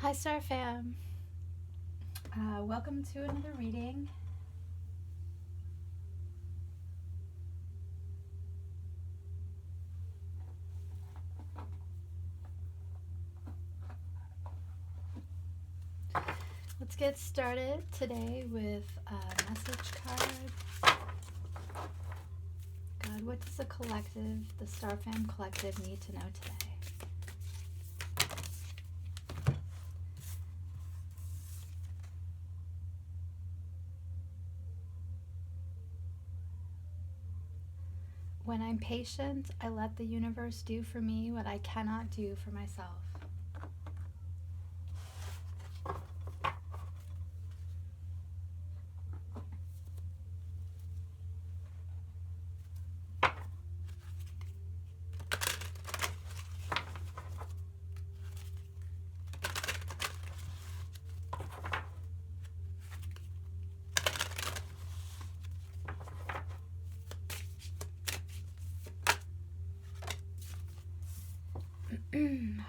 Hi, Star Fam. Welcome to another reading. Let's get started today with a message card. God, what does the collective, the Star Fam collective, need to know today? When I'm patient, I let the universe do for me what I cannot do for myself.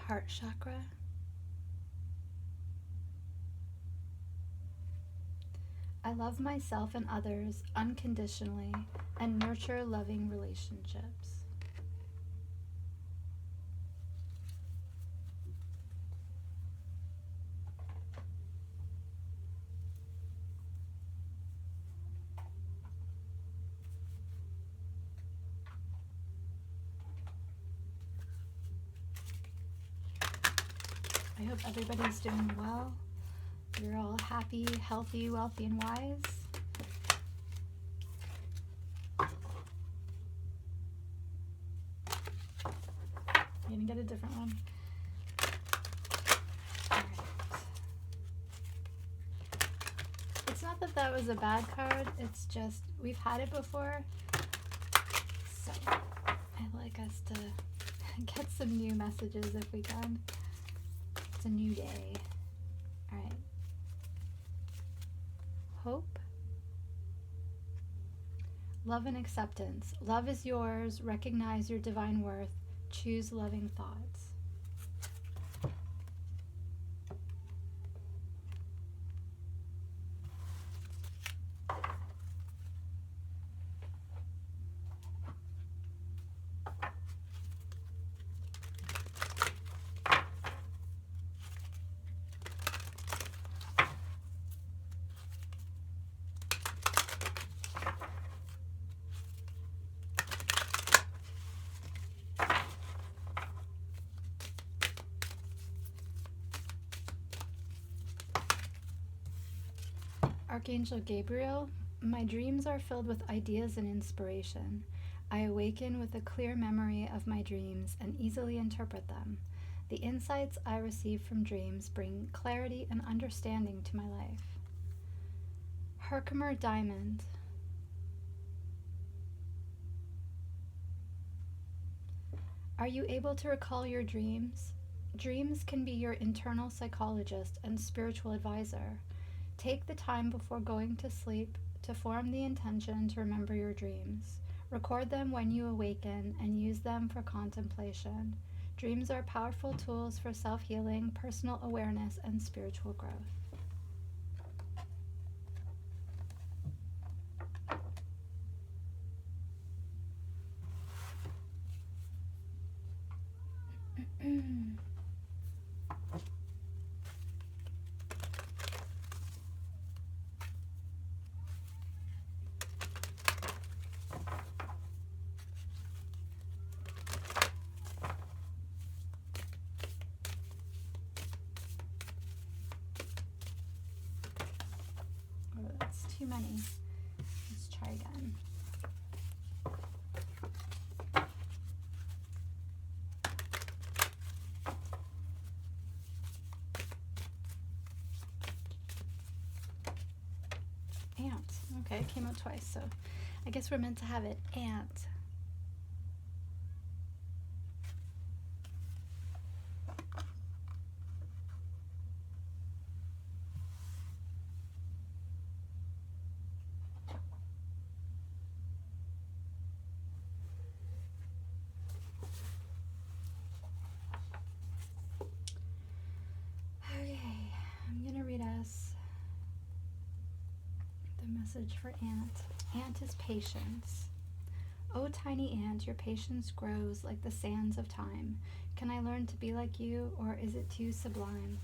Heart chakra. I love myself and others unconditionally and nurture loving relationships. I hope everybody's doing well. You're all happy, healthy, wealthy, and wise. I'm gonna get a different one. All right. It's not that that was a bad card, it's just we've had it before. So I'd like us to get some new messages if we can. It's a new day. All right. Hope. Love and acceptance. Love is yours. Recognize your divine worth. Choose loving thoughts. Archangel Gabriel, my dreams are filled with ideas and inspiration. I awaken with a clear memory of my dreams and easily interpret them. The insights I receive from dreams bring clarity and understanding to my life. Herkimer Diamond. Are you able to recall your dreams? Dreams can be your internal psychologist and spiritual advisor. Take the time before going to sleep to form the intention to remember your dreams. Record them when you awaken and use them for contemplation. Dreams are powerful tools for self-healing, personal awareness, and spiritual growth. Oh, that's too many. Let's try again. Ant. Okay, it came out twice, so I guess we're meant to have it. Ant. Okay. Message for ant. Ant is patience. O tiny ant, your patience grows like the sands of time. Can I learn to be like you, or is it too sublime?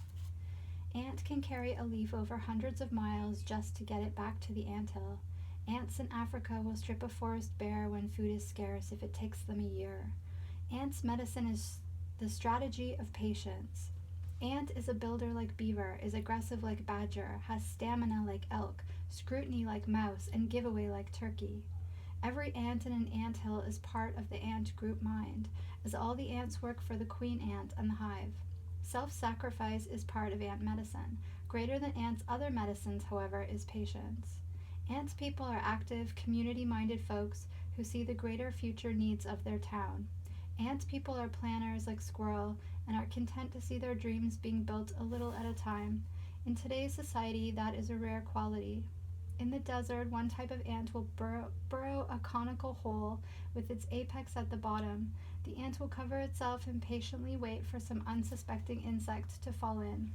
Ant can carry a leaf over hundreds of miles just to get it back to the anthill. Ants in Africa will strip a forest bare when food is scarce if it takes them a year. Ant's medicine is the strategy of patience. Ant is a builder like beaver, is aggressive like badger, has stamina like elk, scrutiny like mouse, and giveaway like turkey. Every ant in an anthill is part of the ant group mind, as all the ants work for the queen ant and the hive. Self-sacrifice is part of ant medicine. Greater than ants' other medicines, however, is patience. Ants people are active, community-minded folks who see the greater future needs of their town. Ants people are planners like squirrel and are content to see their dreams being built a little at a time. In today's society, that is a rare quality. In the desert, one type of ant will burrow a conical hole with its apex at the bottom. The ant will cover itself and patiently wait for some unsuspecting insect to fall in.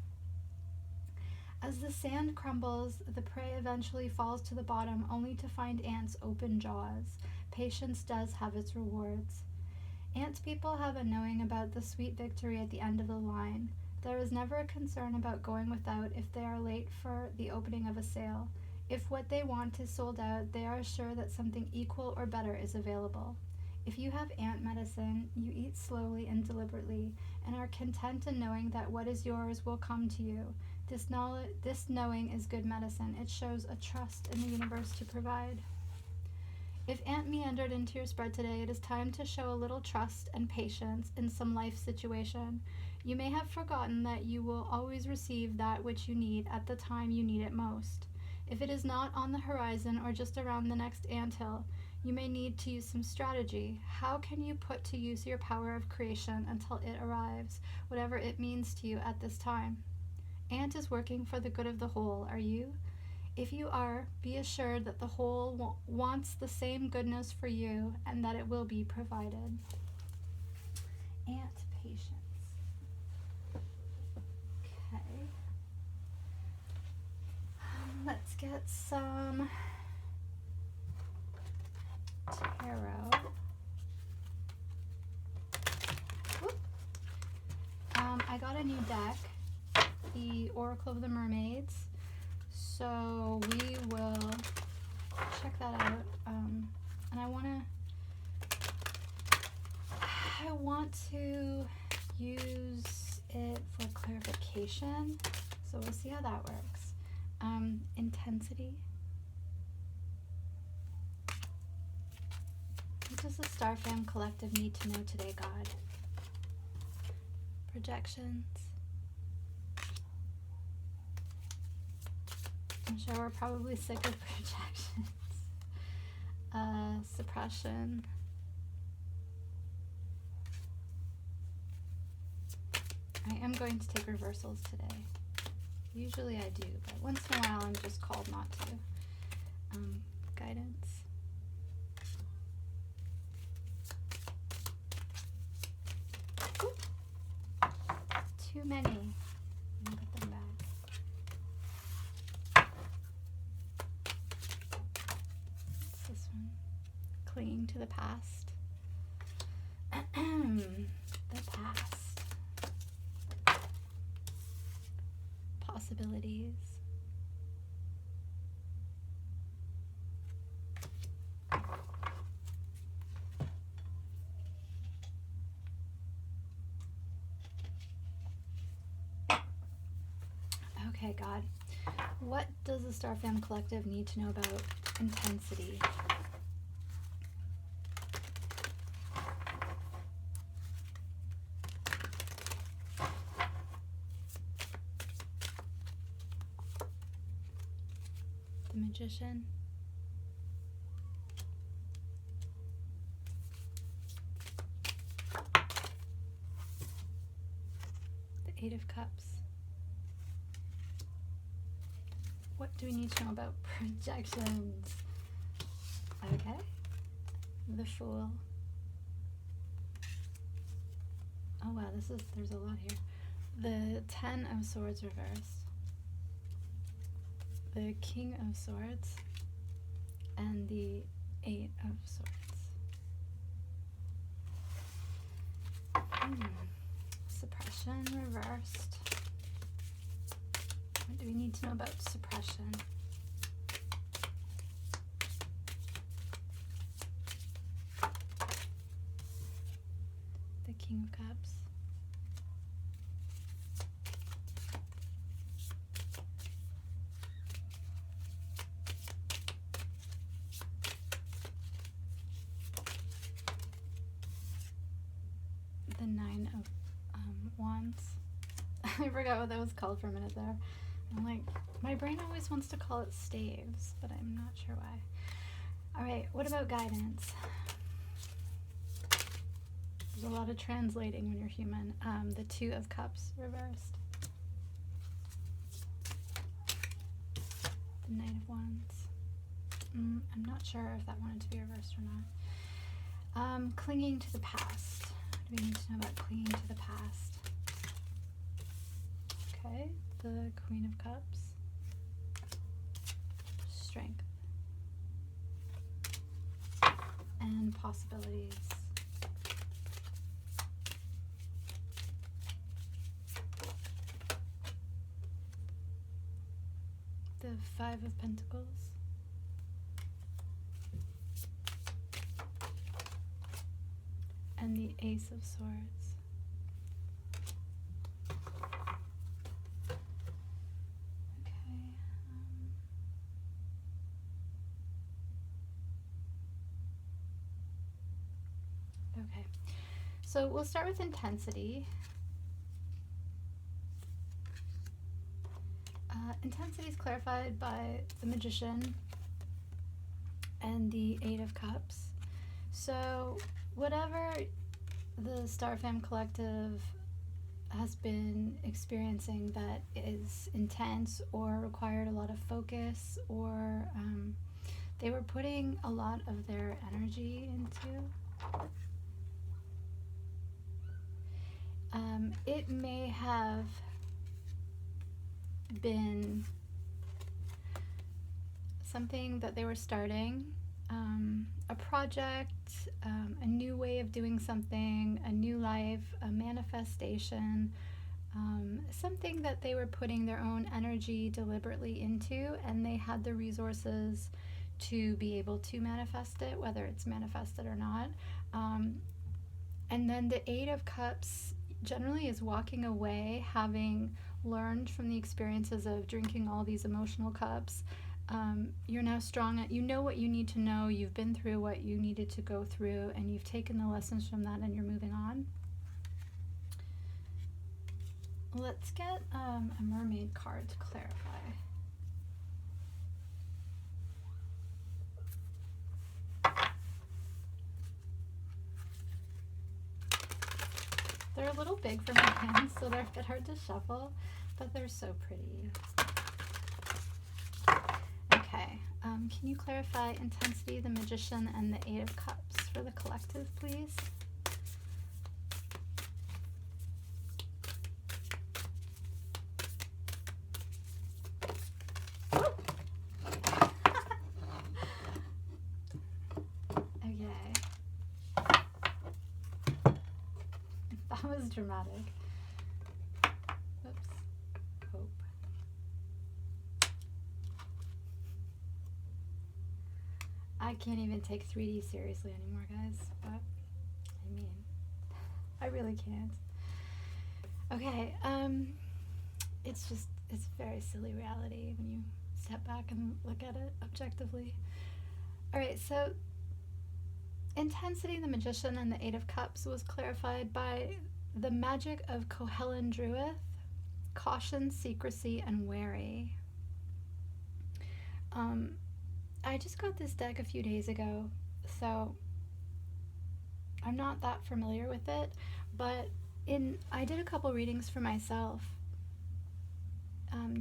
As the sand crumbles, the prey eventually falls to the bottom, only to find ants' open jaws. Patience does have its rewards. Ant people have a knowing about the sweet victory at the end of the line. There is never a concern about going without if they are late for the opening of a sale. If what they want is sold out, they are sure that something equal or better is available. If you have ant medicine, you eat slowly and deliberately, and are content in knowing that what is yours will come to you. This knowing is good medicine. It shows a trust in the universe to provide. If ant meandered into your spread today, it is time to show a little trust and patience in some life situation. You may have forgotten that you will always receive that which you need at the time you need it most. If it is not on the horizon or just around the next anthill, you may need to use some strategy. How can you put to use your power of creation until it arrives, whatever it means to you at this time? Ant is working for the good of the whole, are you? If you are, be assured that the whole wants the same goodness for you and that it will be provided. Ant patience. Okay. Let's get some tarot. I got a new deck, the Oracle of the Mermaids. So we will check that out. And I want to use it for clarification. So we'll see how that works. Intensity. What does the Star Fam Collective need to know today, God? Projections. I'm sure we're probably sick of projections. Suppression. I am going to take reversals today. Usually I do, but once in a while I'm just called not to. Guidance. Ooh. Too many. I'm gonna put them back. What's this one? Clinging to the past. The past. Possibilities. Okay, God. What does the Star Fam Collective need to know about intensity? The Magician. The Eight of Cups. What do we need to know about projections? Okay. The Fool. Oh wow, there's a lot here. The Ten of Swords reversed. The King of Swords. and the Eight of Swords. Suppression reversed. What do we need to know about suppression? The King of Cups. The Nine of Wands. I forgot what that was called for a minute there. I'm like, my brain always wants to call it staves, but I'm not sure why. All right, what about guidance? There's a lot of translating when you're human. The Two of Cups reversed. The Knight of Wands. I'm not sure if that wanted to be reversed or not. Clinging to the past. What do we need to know about clinging to the past? Okay, the Queen of Cups. Strength. And possibilities. The Five of Pentacles. And the Ace of Swords. Okay. Okay. So we'll start with intensity. Intensity is clarified by the Magician and the Eight of Cups. So whatever the Star Fam Collective has been experiencing that is intense or required a lot of focus, or they were putting a lot of their energy into, it may have been something that they were starting, a project, a new way of doing something, a new life, a manifestation, something that they were putting their own energy deliberately into, and they had the resources to be able to manifest it, whether it's manifested or not. And then the Eight of Cups generally is walking away having learned from the experiences of drinking all these emotional cups. You're now strong, you know what you need to know, you've been through what you needed to go through, and you've taken the lessons from that, and you're moving on. Let's get a mermaid card to clarify. They're a little big for my hands, so they're a bit hard to shuffle, but they're so pretty. Okay, can you clarify intensity, the Magician, and the Eight of Cups for the collective, please? Okay. That was dramatic. Oops. Hope. I can't even take 3D seriously anymore, guys. But, I mean, I really can't. Okay, it's very silly reality when you step back and look at it objectively. Alright, so intensity, the Magician, and the Eight of Cups was clarified by the magic of Cohelen Druith, caution, secrecy, and wary. I just got this deck a few days ago, so I'm not that familiar with it, but I did a couple readings for myself,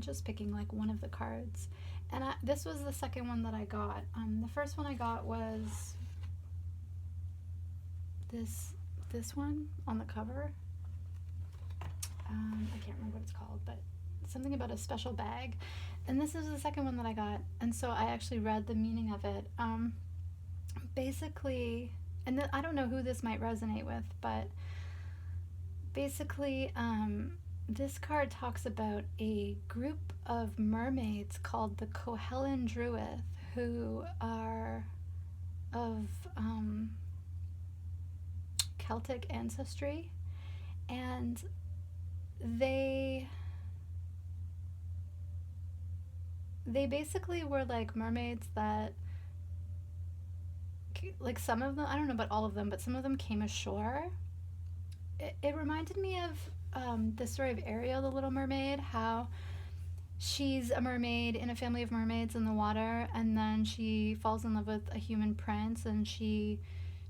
just picking like one of the cards, and this was the second one that I got. The first one I got was this one on the cover. I can't remember what it's called, but something about a special bag. And this is the second one that I got. And so I actually read the meaning of it. Basically, and I don't know who this might resonate with, but basically, this card talks about a group of mermaids called the Cohellan Druith, who are of Celtic ancestry, and they basically were like mermaids that, like, some of them, I don't know about all of them, but some of them came ashore. It reminded me of the story of Ariel, the Little Mermaid, how she's a mermaid in a family of mermaids in the water, and then she falls in love with a human prince, and she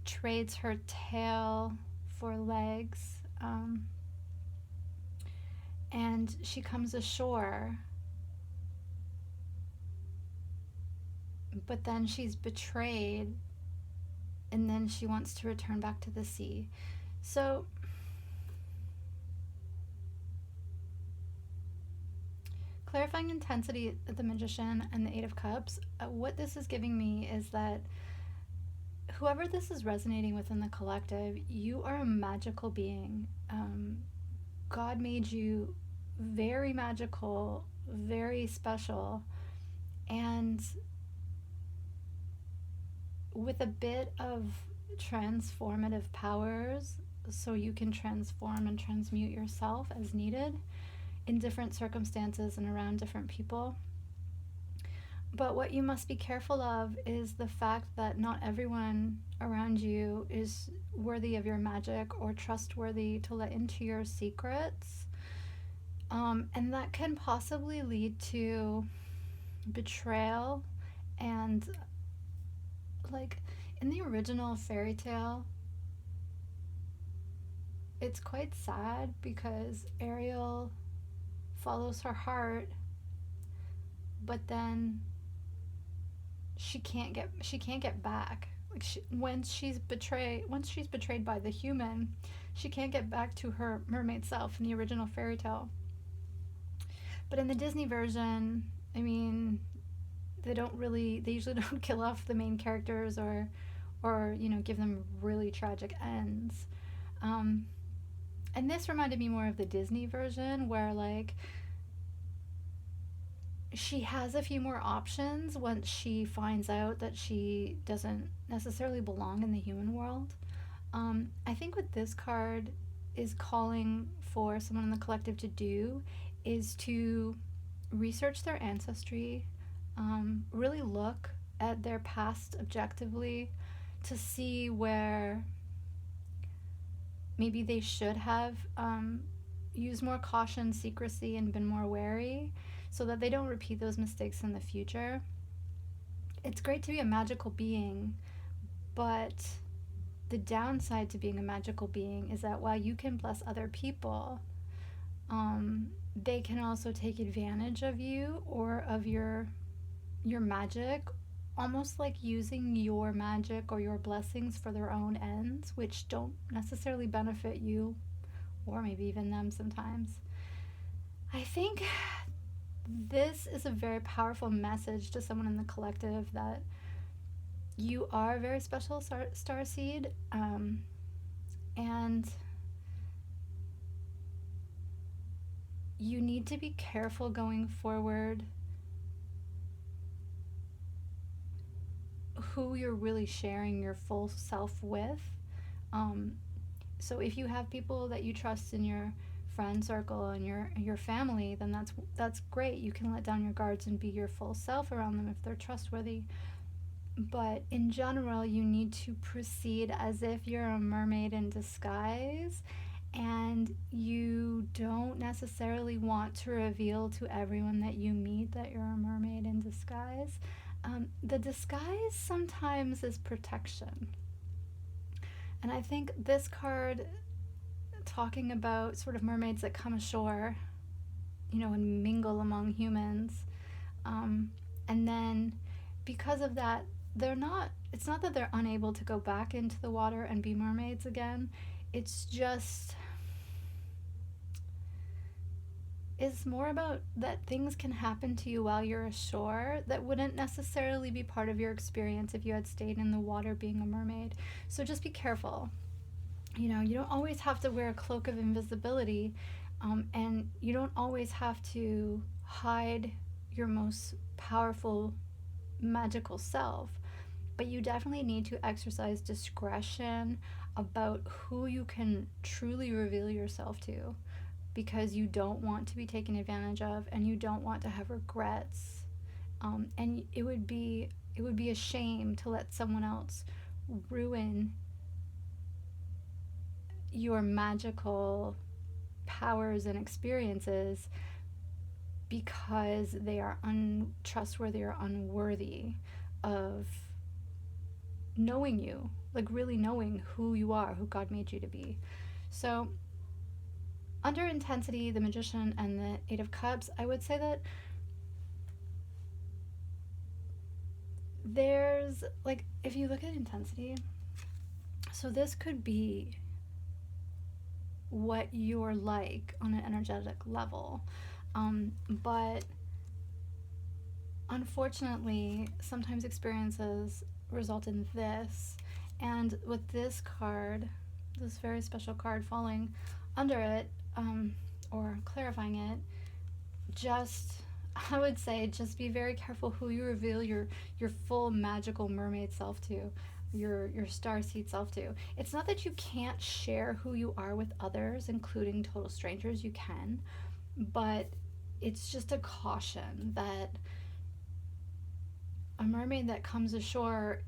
trades her tail for legs, and she comes ashore, but then she's betrayed, and then she wants to return back to the sea. So clarifying intensity, the Magician and the Eight of Cups, what this is giving me is that whoever this is resonating with in the collective, you are a magical being. God made you very magical, very special, and with a bit of transformative powers, so you can transform and transmute yourself as needed in different circumstances and around different people. But what you must be careful of is the fact that not everyone around you is worthy of your magic or trustworthy to let into your secrets. And that can possibly lead to betrayal. And, like, in the original fairy tale, it's quite sad because Ariel follows her heart, but then she can't get back. Like, once she's betrayed by the human, she can't get back to her mermaid self in the original fairy tale. But in the Disney version, I mean, they usually don't kill off the main characters or give them really tragic ends. And this reminded me more of the Disney version, where, like, she has a few more options once she finds out that she doesn't necessarily belong in the human world. I think what this card is calling for someone in the collective to do is to research their ancestry, really look at their past objectively to see where maybe they should have used more caution, secrecy, and been more wary, so that they don't repeat those mistakes in the future. It's great to be a magical being, but the downside to being a magical being is that while you can bless other people, they can also take advantage of you or of your magic, almost like using your magic or your blessings for their own ends, which don't necessarily benefit you or maybe even them sometimes. I think this is a very powerful message to someone in the collective that you are a very special starseed, and you need to be careful going forward who you're really sharing your full self with. So if you have people that you trust in your friend circle and your family, then that's great. You can let down your guards and be your full self around them if they're trustworthy. But in general, you need to proceed as if you're a mermaid in disguise, and you don't necessarily want to reveal to everyone that you meet that you're a mermaid in disguise. The disguise sometimes is protection. And I think this card, talking about sort of mermaids that come ashore, and mingle among humans, and then because of that, it's not that they're unable to go back into the water and be mermaids again. It's is more about that things can happen to you while you're ashore that wouldn't necessarily be part of your experience if you had stayed in the water being a mermaid. So just be careful. You know, you don't always have to wear a cloak of invisibility, and you don't always have to hide your most powerful magical self, but you definitely need to exercise discretion about who you can truly reveal yourself to, because you don't want to be taken advantage of and you don't want to have regrets. And it would be a shame to let someone else ruin your magical powers and experiences because they are untrustworthy or unworthy of knowing you, like really knowing who you are, who God made you to be. So, under Intensity, the Magician, and the Eight of Cups, I would say that there's, like, if you look at Intensity, so this could be what you're like on an energetic level. But unfortunately, sometimes experiences result in this. And with this card, this very special card falling under it, or clarifying it, I would say, just be very careful who you reveal your full magical mermaid self to, your starseed self to. It's not that you can't share who you are with others, including total strangers. You can, but it's just a caution that a mermaid that comes ashore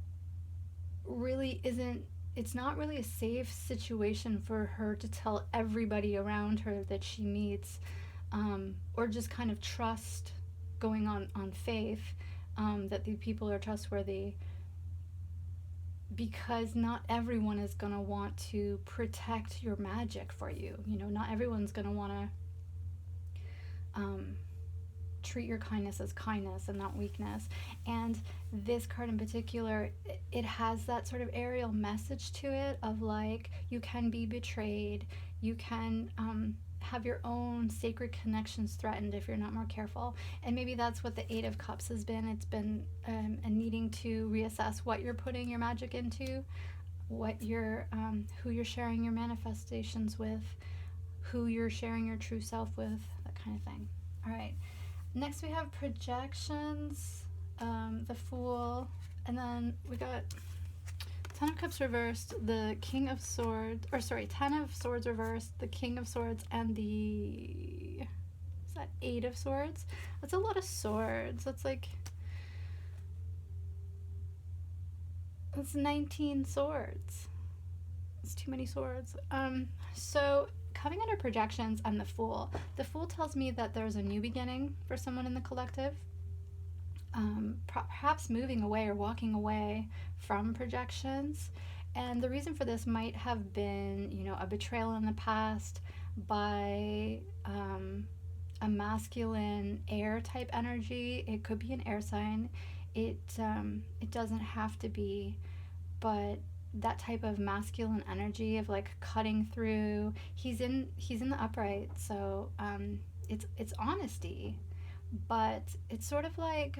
really isn't, it's not really a safe situation for her to tell everybody around her that she meets, or just kind of trust, going on faith, that the people are trustworthy, because not everyone is going to want to protect your magic for you. You know, not everyone's going to want to treat your kindness as kindness and not weakness. And this card in particular, it has that sort of aerial message to it of, like, you can be betrayed, you can have your own sacred connections threatened if you're not more careful. And maybe that's what the Eight of Cups has been. It's been a needing to reassess what you're putting your magic into, what you're who you're sharing your manifestations with, who you're sharing your true self with, that kind of thing. All right, next we have projections, the Fool, and then we got Ten of Cups reversed, the King of Swords, or sorry, Ten of Swords reversed, the King of Swords, and the, is that Eight of Swords? That's a lot of swords. That's like, that's 19 swords. It's too many swords. So coming under projections and the Fool tells me that there's a new beginning for someone in the collective. Perhaps moving away or walking away from projections. And the reason for this might have been, you know, a betrayal in the past by a masculine air type energy. It could be an air sign. It doesn't have to be, but that type of masculine energy of, like, cutting through. He's in the upright, so it's honesty, but it's sort of like,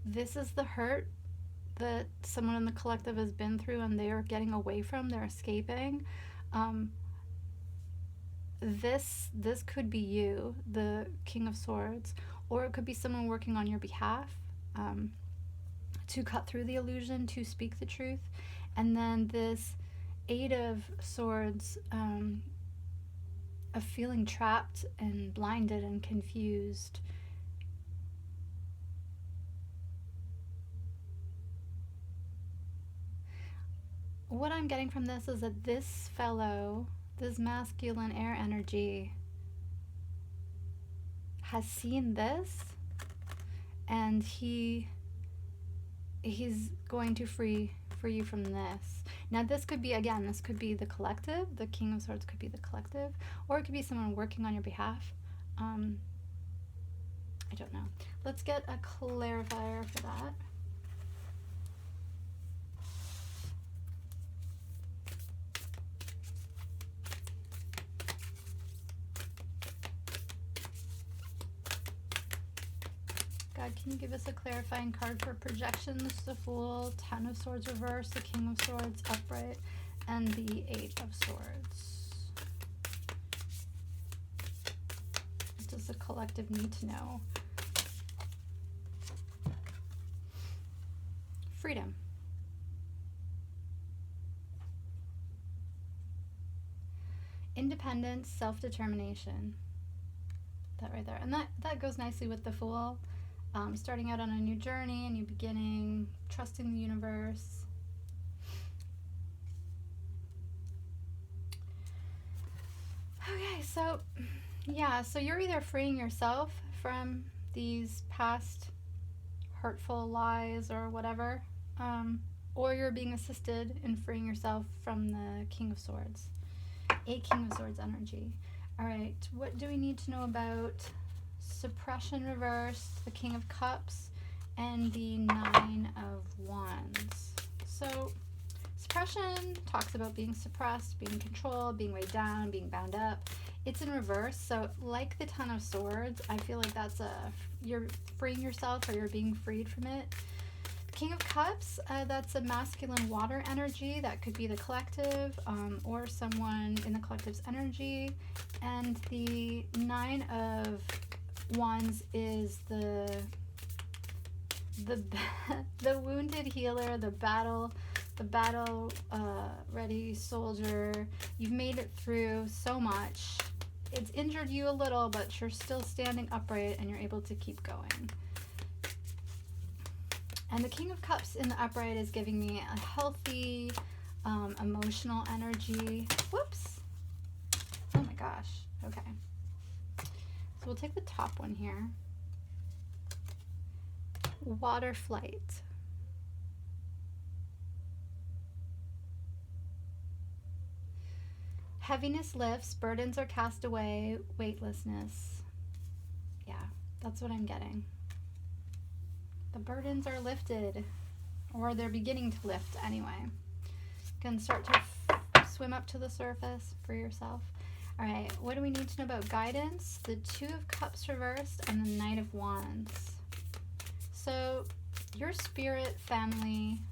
this is the hurt that someone in the collective has been through and they're getting away from, they're escaping. This could be you, the King of Swords, or it could be someone working on your behalf, to cut through the illusion, to speak the truth. And then this Eight of Swords, of feeling trapped and blinded and confused. What I'm getting from this is that this fellow, this masculine air energy, has seen this, and he's going to free you from this. Now this could be, again, this could be the collective. The King of Swords could be the collective, or it could be someone working on your behalf. I don't know. Let's get a clarifier for that. God, can you give us a clarifying card for projections? The Fool, Ten of Swords reverse, the King of Swords upright, and the Eight of Swords. What does the collective need to know? Freedom. Independence, self-determination. That right there. And that goes nicely with the Fool. Starting out on a new journey, a new beginning, trusting the universe. Okay, so yeah, so you're either freeing yourself from these past hurtful lies or whatever, or you're being assisted in freeing yourself from the King of Swords. A King of Swords energy. All right, what do we need to know about suppression reversed, the King of Cups, and the Nine of Wands? So suppression talks about being suppressed, being controlled, being weighed down, being bound up. It's in reverse, so like the Ten of Swords, I feel like that's you're freeing yourself or you're being freed from it. King of Cups, that's a masculine water energy. That could be the collective or someone in the collective's energy. And the Nine of Wands is the wounded healer, the battle ready soldier. You've made it through so much. It's injured you a little, but you're still standing upright and you're able to keep going. And the King of Cups in the upright is giving me a healthy, emotional energy. Whoops. Oh my gosh. Okay. So we'll take the top one here. Water flight. Heaviness lifts, burdens are cast away, weightlessness. Yeah, that's what I'm getting. The burdens are lifted, or they're beginning to lift anyway. You can start to swim up to the surface for yourself. All right, what do we need to know about guidance? The Two of Cups reversed and the Knight of Wands. So your spirit family,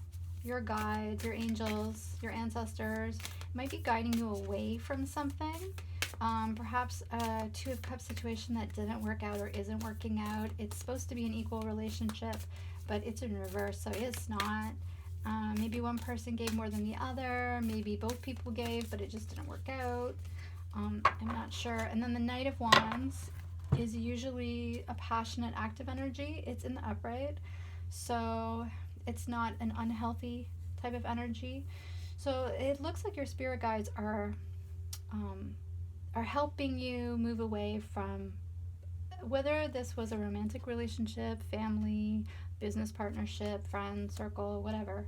your guides, your angels, your ancestors might be guiding you away from something. Perhaps a Two of Cups situation that didn't work out or isn't working out. It's supposed to be an equal relationship, but it's in reverse, so it's not. Maybe one person gave more than the other. Maybe both people gave, but it just didn't work out. I'm not sure. And then the Knight of Wands is usually a passionate, active energy. It's in the upright, so it's not an unhealthy type of energy. So it looks like your spirit guides are helping you move away from whether this was a romantic relationship, family, business partnership, friend circle, whatever.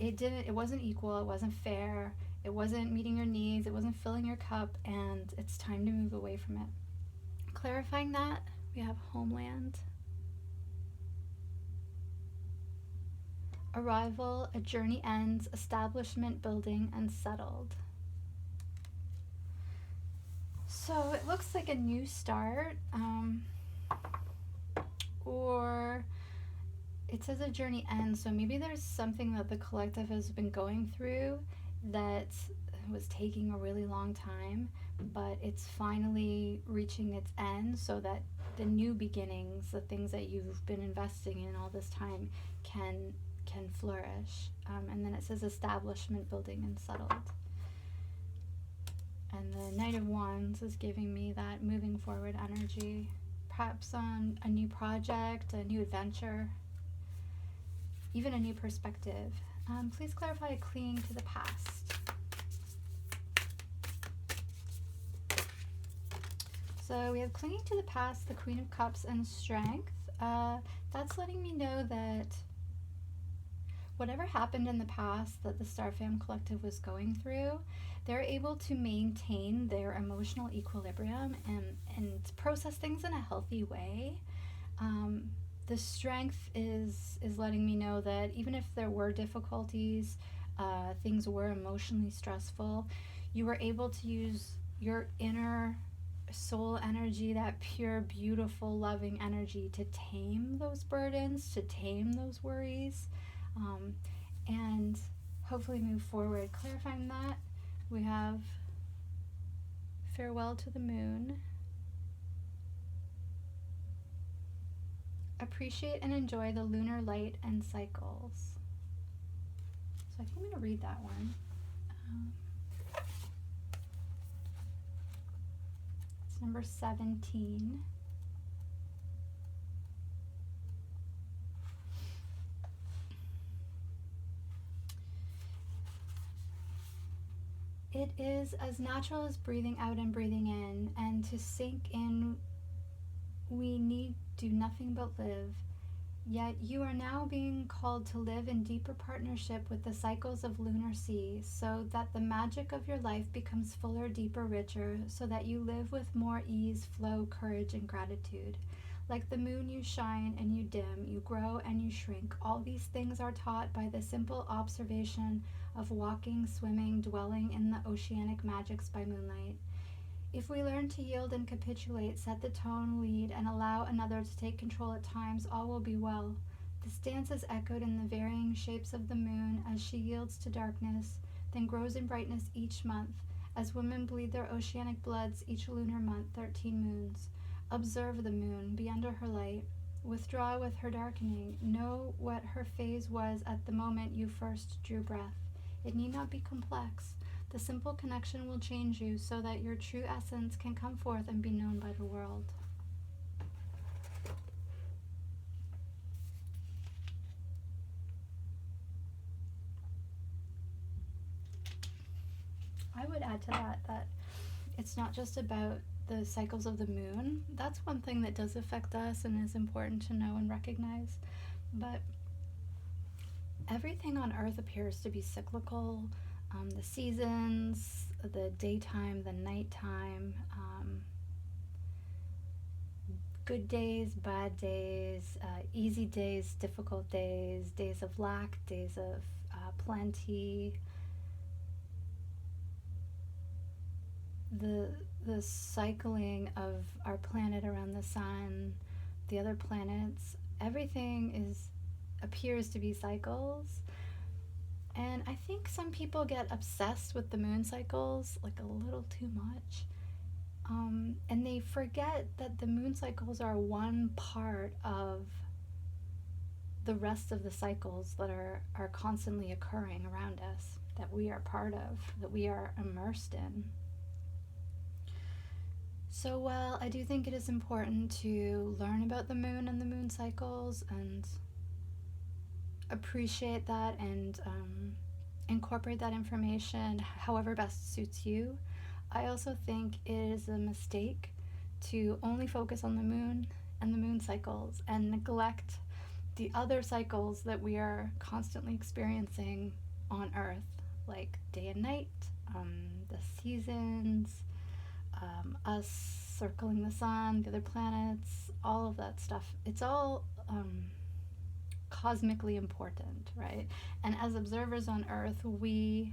It wasn't equal, it wasn't fair, it wasn't meeting your needs, it wasn't filling your cup, and it's time to move away from it. Clarifying that, we have homeland. Arrival, a journey ends, establishment, building, and settled. So it looks like a new start, or it says a journey ends, so maybe there's something that the collective has been going through that was taking a really long time, but it's finally reaching its end so that the new beginnings, the things that you've been investing in all this time can flourish. And then it says establishment, building, and settled. And the Knight of Wands is giving me that moving forward energy, perhaps on a new project, a new adventure, even a new perspective. Please clarify clinging to the past. So we have clinging to the past, the Queen of Cups, and strength. That's letting me know that whatever happened in the past that the Starfam Collective was going through, they're able to maintain their emotional equilibrium and process things in a healthy way. The strength is letting me know that even if there were difficulties, things were emotionally stressful, you were able to use your inner soul energy, that pure, beautiful, loving energy to tame those burdens, to tame those worries, and hopefully move forward. Clarifying that, we have farewell to the moon. Appreciate and enjoy the lunar light and cycles. So I think I'm going to read that one. It's number 17. It is as natural as breathing out and breathing in, and to sink in, we need do nothing but live. Yet you are now being called to live in deeper partnership with the cycles of lunar sea, so that the magic of your life becomes fuller, deeper, richer, so that you live with more ease, flow, courage, and gratitude. Like the moon, you shine and you dim, you grow and you shrink. All these things are taught by the simple observation of walking, swimming, dwelling in the oceanic magics by moonlight. If we learn to yield and capitulate, set the tone, lead, and allow another to take control at times, all will be well. This dance is echoed in the varying shapes of the moon as she yields to darkness, then grows in brightness each month, as women bleed their oceanic bloods each lunar month, 13 moons. Observe the moon, be under her light. Withdraw with her darkening. Know what her phase was at the moment you first drew breath. It need not be complex. The simple connection will change you so that your true essence can come forth and be known by the world. I would add to that it's not just about the cycles of the moon. That's one thing that does affect us and is important to know and recognize. But everything on Earth appears to be cyclical. The seasons, the daytime, the nighttime, good days, bad days, easy days, difficult days, days of lack, days of plenty. The cycling of our planet around the sun, the other planets, everything appears to be cycles. And I think some people get obsessed with the moon cycles, like a little too much. And they forget that the moon cycles are one part of the rest of the cycles that are constantly occurring around us, that we are part of, that we are immersed in. So while I do think it is important to learn about the moon and the moon cycles and appreciate that and incorporate that information however best suits you, I also think it is a mistake to only focus on the moon and the moon cycles and neglect the other cycles that we are constantly experiencing on Earth, like day and night, the seasons, us circling the sun, the other planets, all of that stuff. It's all cosmically important, right? And as observers on Earth, we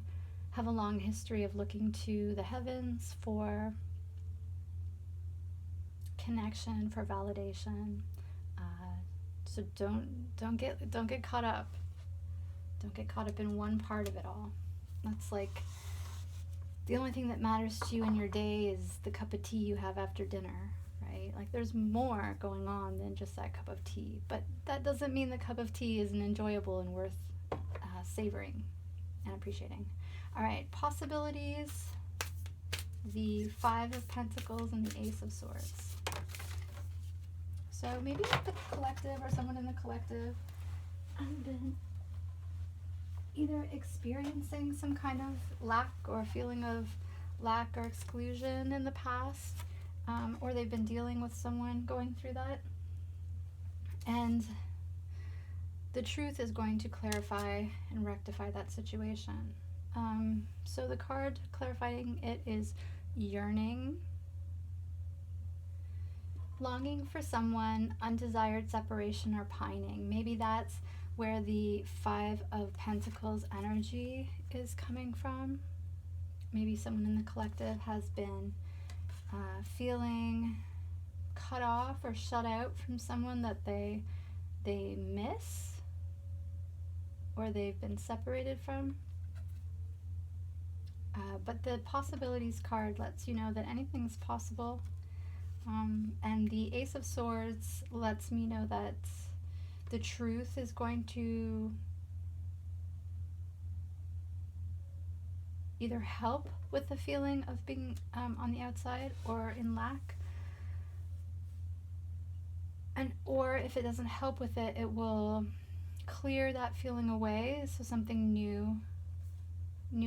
have a long history of looking to the heavens for connection, for validation. So don't get caught up. Don't get caught up in one part of it all. That's like the only thing that matters to you in your day is the cup of tea you have after dinner, right? Like there's more going on than just that cup of tea. But that doesn't mean the cup of tea isn't enjoyable and worth savoring and appreciating. All right, possibilities. The Five of Pentacles and the Ace of Swords. So maybe the collective or someone in the collective has been either experiencing some kind of lack or feeling of lack or exclusion in the past, or they've been dealing with someone going through that. And the truth is going to clarify and rectify that situation. So the card clarifying it is yearning, longing for someone, undesired separation, or pining. Maybe that's where the Five of Pentacles energy is coming from. Maybe someone in the collective has been feeling cut off or shut out from someone that they miss or they've been separated from. But the possibilities card lets you know that anything's possible. And the Ace of Swords lets me know that the truth is going to either help with the feeling of being on the outside or in lack. Or if it doesn't help with it, it will clear that feeling away so something new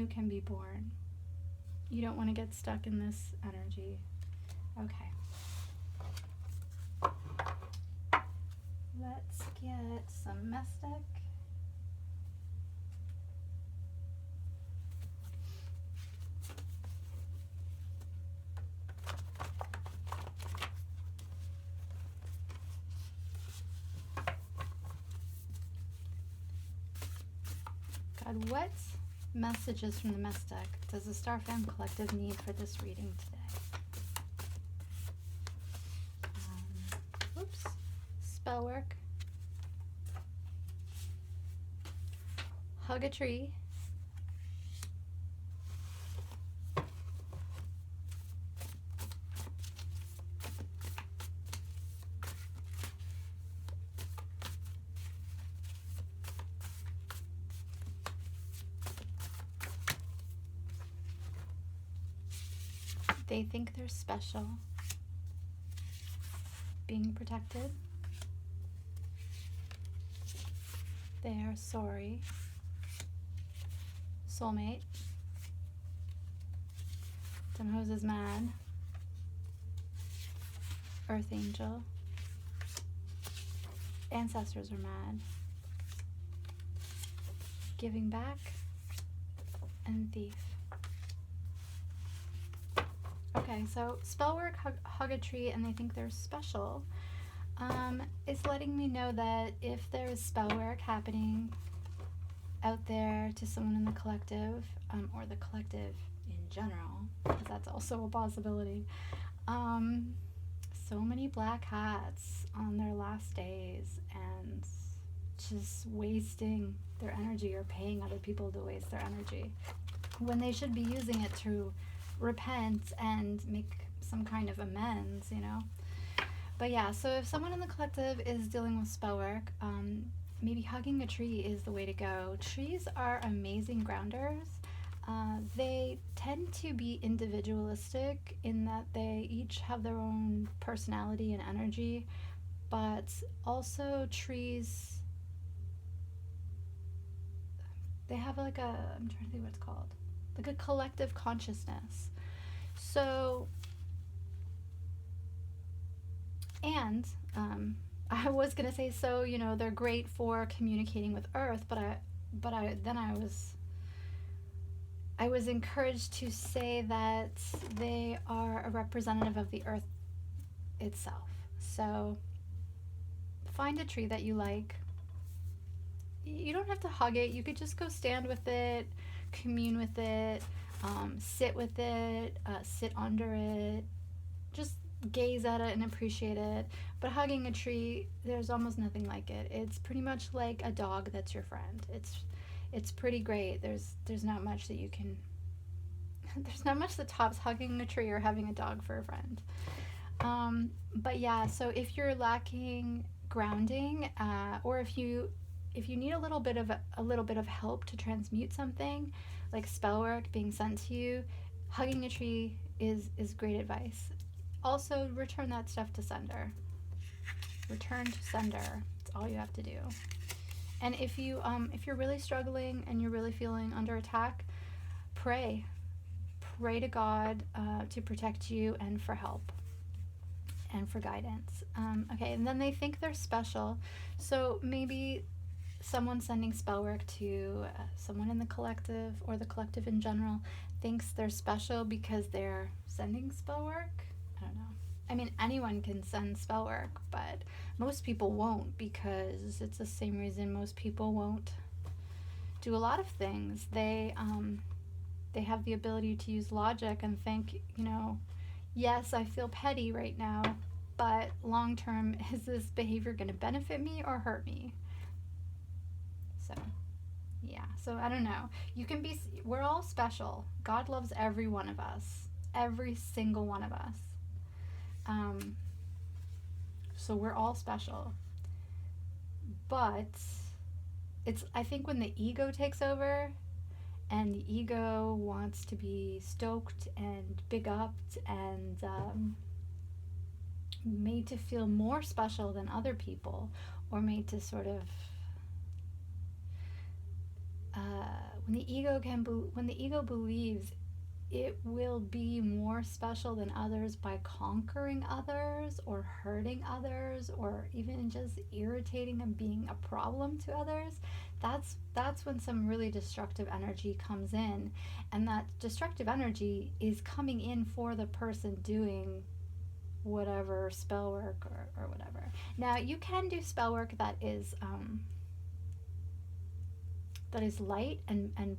can be born. You don't want to get stuck in this energy. Okay. Let's get some Mystic. God, what messages from the Mystic does the Star Fan Collective need for this reading today? Oops. Spell work. Hug a tree. They think they're special. Being protected. They are sorry. Soulmate. Demhose is mad. Earth Angel. Ancestors are mad. Giving back. And Thief. Okay, so spell work, hug a tree, and they think they're special. Is letting me know that if there is spell work happening out there to someone in the collective, or the collective in general, because that's also a possibility, so many black hats on their last days and just wasting their energy or paying other people to waste their energy when they should be using it to repent and make some kind of amends, you know. But yeah, so if someone in the collective is dealing with spell work, maybe hugging a tree is the way to go. Trees are amazing grounders. They tend to be individualistic in that they each have their own personality and energy, but also trees, they have like a, I'm trying to think what it's called, like a collective consciousness. So, and I was gonna say, so you know, they're great for communicating with Earth, but I was encouraged to say that they are a representative of the Earth itself. So find a tree that you like. You don't have to hug it. You could just go stand with it, commune with it, sit with it, sit under it, just gaze at it and appreciate it. But hugging a tree, there's almost nothing like it. It's pretty much like a dog that's your friend. It's pretty great. There's not much that you can there's not much that tops hugging a tree or having a dog for a friend. But yeah, so if you're lacking grounding, or if you need a little bit of help to transmute something, like spell work being sent to you, hugging a tree is great advice. Also, return that stuff to sender. Return to sender. That's all you have to do. And if you're really struggling and you're really feeling under attack, pray to God to protect you and for help and for guidance. Okay, and then they think they're special. So maybe someone sending spell work to someone in the collective or the collective in general thinks they're special because they're sending spell work. I don't know. I mean, anyone can send spell work, but most people won't, because it's the same reason most people won't do a lot of things. They have the ability to use logic and think, you know, Yes, I feel petty right now, but long term, is this behavior going to benefit me or hurt me? So, yeah. So, I don't know. We're all special. God loves every one of us, every single one of us. Um, so, we're all special. But I think when the ego takes over, and the ego wants to be stoked and big upped and made to feel more special than other people, or made to sort of when the ego believes it will be more special than others by conquering others or hurting others or even just irritating and being a problem to others, that's when some really destructive energy comes in. And that destructive energy is coming in for the person doing whatever spell work or whatever. Now you can do spell work that is light and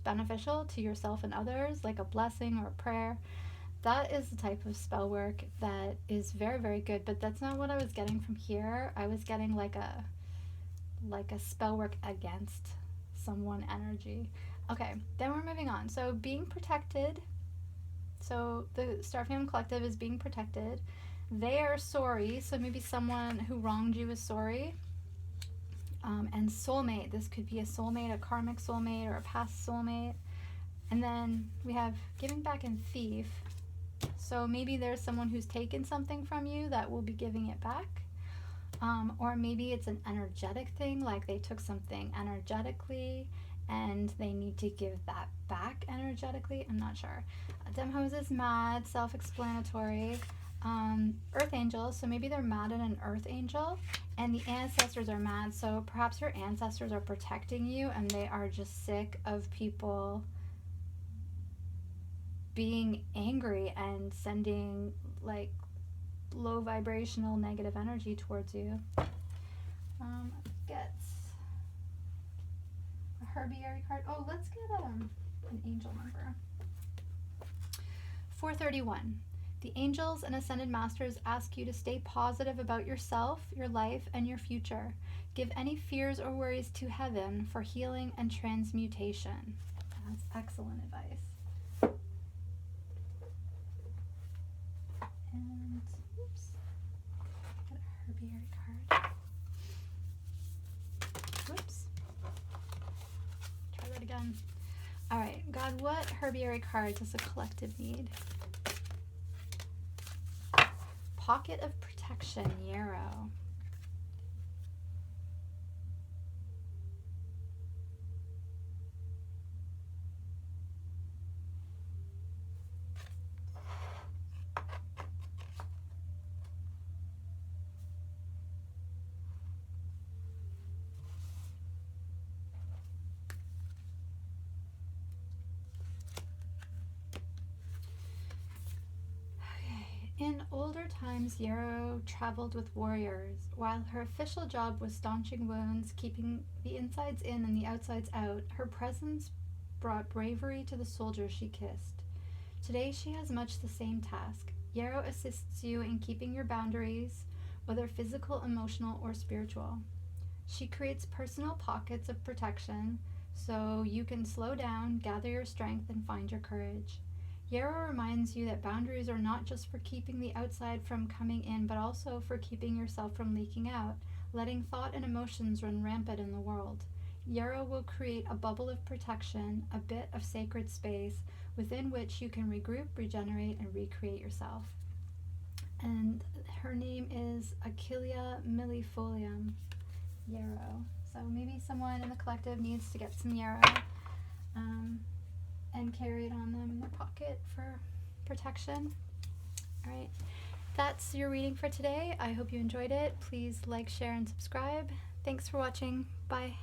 beneficial to yourself and others, like a blessing or a prayer. That is the type of spell work that is very, very good, but that's not what I was getting from here. I was getting like a spell work against someone energy. Okay, then we're moving on. So being protected. So the Star Family Collective is being protected. They are sorry, so maybe someone who wronged you is sorry. And soulmate. This could be a soulmate, a karmic soulmate, or a past soulmate. And then we have giving back and thief. So maybe there's someone who's taken something from you that will be giving it back. Or maybe it's an energetic thing, like they took something energetically and they need to give that back energetically. I'm not sure. Demhose is mad, self-explanatory. Earth angels, so maybe they're mad at an earth angel, and the ancestors are mad, so perhaps your ancestors are protecting you and they are just sick of people being angry and sending like low vibrational negative energy towards you. Let's get a herbiary card. Oh, let's get an angel number. 431. The angels and ascended masters ask you to stay positive about yourself, your life, and your future. Give any fears or worries to heaven for healing and transmutation. That's excellent advice. And, oops, get a herbiary card. Whoops. Try that again. All right, God, what herbiary card does the collective need? Pocket of Protection, Yarrow. In older times, Yarrow traveled with warriors. While her official job was staunching wounds, keeping the insides in and the outsides out, her presence brought bravery to the soldiers she kissed. Today, she has much the same task. Yarrow assists you in keeping your boundaries, whether physical, emotional, or spiritual. She creates personal pockets of protection so you can slow down, gather your strength, and find your courage. Yarrow reminds you that boundaries are not just for keeping the outside from coming in, but also for keeping yourself from leaking out, letting thought and emotions run rampant in the world. Yarrow will create a bubble of protection, a bit of sacred space within which you can regroup, regenerate, and recreate yourself. And her name is Achillea millifolium, Yarrow. So maybe someone in the collective needs to get some Yarrow. And carry it on them in their pocket for protection. All right, that's your reading for today. I hope you enjoyed it. Please like, share, and subscribe. Thanks for watching. Bye.